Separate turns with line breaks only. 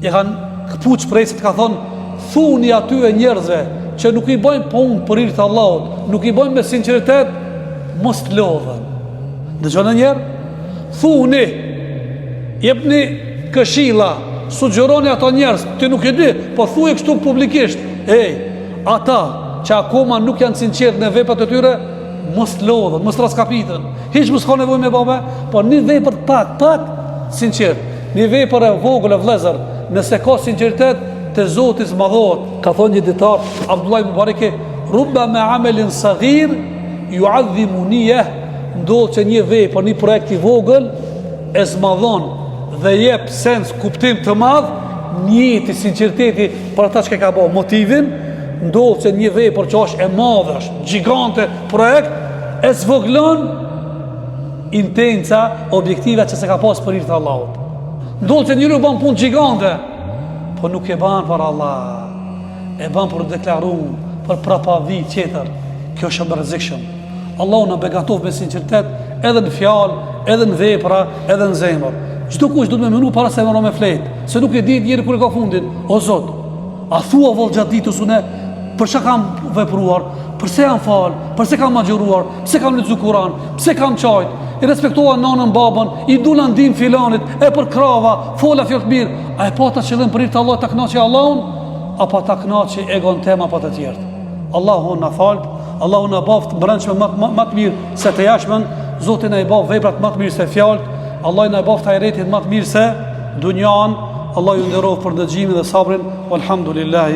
e kanë këpuç presit, ka thonë, thuni aty e njerëzve që nuk i bëjnë punë për hir të Allahut, nuk i bëjnë me sinqeritet, mos të lodhen. Dëgjoni njerë, thuni, jepni këshilla, sugjeroni ato njerëz, ti nuk e di, po thuaj kështu publikisht, ata që akoma nuk janë sinqert në veprat e tyre, mos lodhen, mos raskapiten. Hiç mos ka nevojë me baba, po një vepër pak sinqert, një vepër e vogël e vëllezër, nëse ka sinqeritet te Zoti zmadhohet. Ka thonë një dietar Abdullah ibn Mubaraki, rubba me amelin saghir yu'adhimu niyah, ndodh që një vepër, një projekt i vogël e zmadhon dhe jep sens, kuptim të madh, njëti sinqeriteti për ata që ka bërë motivin, ndodh që një vepër që është e madhe, është gjigante projekt, e zvoglon intenca, objektiva që se ka pas për hir të Allahut. Ndodh që njëri bën punë gjigante, po nuk e ban për Allah, e ban për deklaru, për prapavi tjetër. Kjo është e rrezikshëm. Allahu na begatov me sinqeritet, edhe në fjalë, edhe në vepra, edhe në zemër. Çdo kush duhet me menu para se mëron me flet, se nuk e di njëri kur e ka fundin. O Zot, a thua vall gjatë ditës unë për çka kam vepruar, përse jam fal, përse kam agjëruar, pse kam lexuar Kur'an, pse kam çajt, i respektova nanën, babën, i dula ndim filanit, e për krava, fola fjalë të mirë. A e pata qëllim për hir të Allahut ta kënaqë Allahun, apo ta kënaqë egon tema apo të tjerë? Allahu na fal, Allahu na baft brendshme më të mirë se të jashtmen, Zoti na i baft veprat më të mirë se fjalët, Allah na i baft ahiretin më të mirë se dunjan. Allah ju nderoj për ndëgjimin dhe sabrin. Walhamdulillah.